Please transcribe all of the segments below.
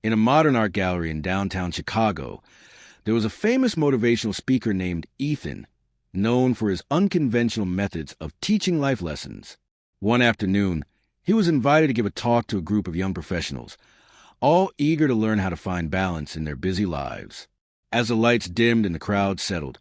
In a modern art gallery in downtown Chicago, there was a famous motivational speaker named Ethan, known for his unconventional methods of teaching life lessons. One afternoon, he was invited to give a talk to a group of young professionals, all eager to learn how to find balance in their busy lives. As the lights dimmed and the crowd settled,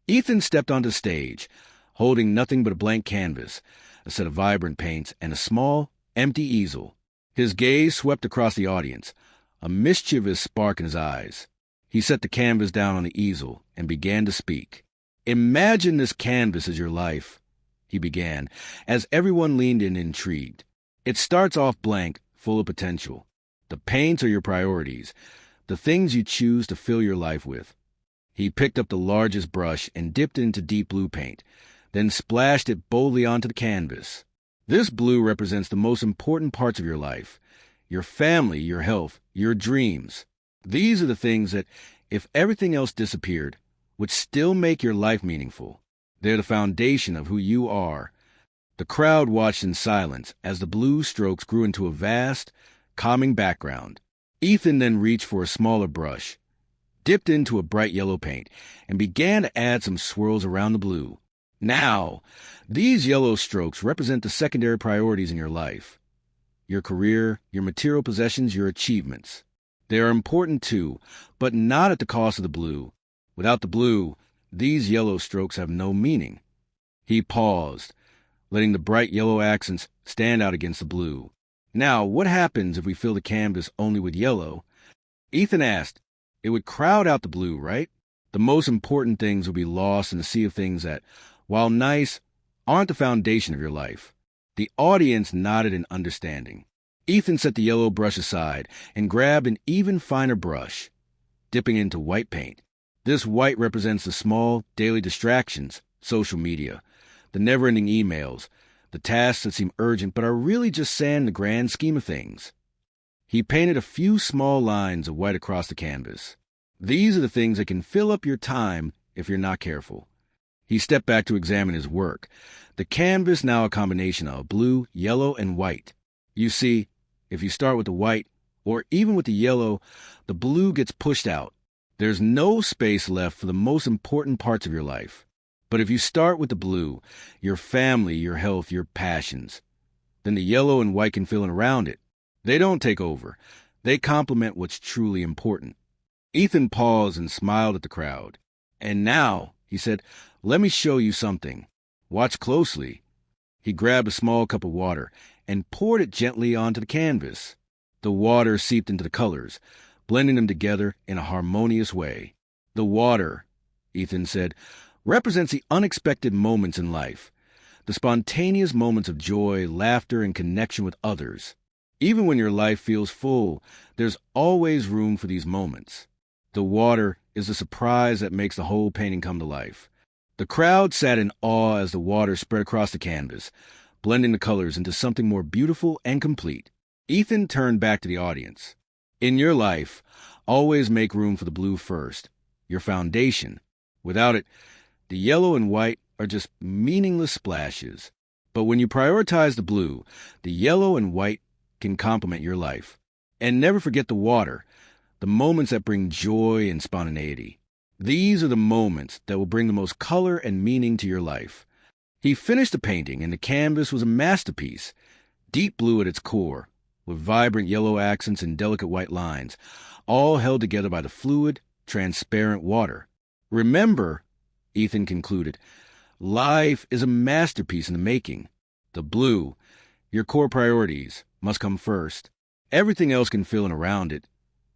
Ethan stepped onto the stage, holding nothing but a blank canvas, a set of vibrant paints, and a small, empty easel. His gaze swept across the audience, a mischievous spark in his eyes. He set the canvas down on the easel and began to speak. "Imagine this canvas as your life," he began, as everyone leaned in intrigued. "It starts off blank, full of potential. The paints are your priorities, the things you choose to fill your life with." He picked up the largest brush and dipped into deep blue paint, then splashed it boldly onto the canvas. "This blue represents the most important parts of your life, your family, your health, your dreams. These are the things that, if everything else disappeared, would still make your life meaningful. They're the foundation of who you are." The crowd watched in silence as the blue strokes grew into a vast, calming background. Ethan then reached for a smaller brush, dipped into a bright yellow paint, and began to add some swirls around the blue. "Now, these yellow strokes represent the secondary priorities in your life. Your career, your material possessions, your achievements. They are important too, but not at the cost of the blue. Without the blue, these yellow strokes have no meaning." He paused, letting the bright yellow accents stand out against the blue. "Now, what happens if we fill the canvas only with yellow?" Ethan asked. "It would crowd out the blue, right? The most important things would be lost in the sea of things that, while nice, aren't the foundation of your life." The audience nodded in understanding. Ethan set the yellow brush aside and grabbed an even finer brush, dipping into white paint. This white represents the small, daily distractions, social media, the never-ending emails, the tasks that seem urgent but are really just sand in the grand scheme of things. He painted a few small lines of white across the canvas. "These are the things that can fill up your time if you're not careful." He stepped back to examine his work. The canvas now a combination of blue, yellow, and white. You see, if you start with the white, or even with the yellow, the blue gets pushed out. There's no space left for the most important parts of your life. But if you start with the blue, your family, your health, your passions, then the yellow and white can fill in around it. They don't take over. They complement what's truly important. Ethan paused and smiled at the crowd. "And now," he said, "let me show you something. Watch closely." He grabbed a small cup of water and poured it gently onto the canvas. The water seeped into the colors, blending them together in a harmonious way. "The water," Ethan said, "represents the unexpected moments in life, the spontaneous moments of joy, laughter, and connection with others. Even when your life feels full, there's always room for these moments. The water is the surprise that makes the whole painting come to life." The crowd sat in awe as the water spread across the canvas, blending the colors into something more beautiful and complete. Ethan turned back to the audience. "In your life, always make room for the blue first, your foundation. Without it, the yellow and white are just meaningless splashes. But when you prioritize the blue, the yellow and white can complement your life. And never forget the water, the moments that bring joy and spontaneity. These are the moments that will bring the most color and meaning to your life." He finished the painting, and the canvas was a masterpiece, deep blue at its core, with vibrant yellow accents and delicate white lines, all held together by the fluid, transparent water. "Remember," Ethan concluded, "life is a masterpiece in the making. The blue, your core priorities, must come first. Everything else can fill in around it.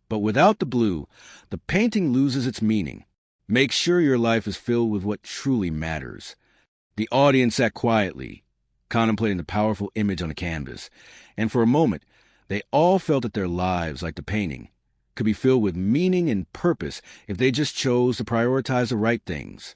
But without the blue, the painting loses its meaning. Make sure your life is filled with what truly matters." The audience sat quietly, contemplating the powerful image on the canvas, and for a moment, they all felt that their lives, like the painting, could be filled with meaning and purpose if they just chose to prioritize the right things.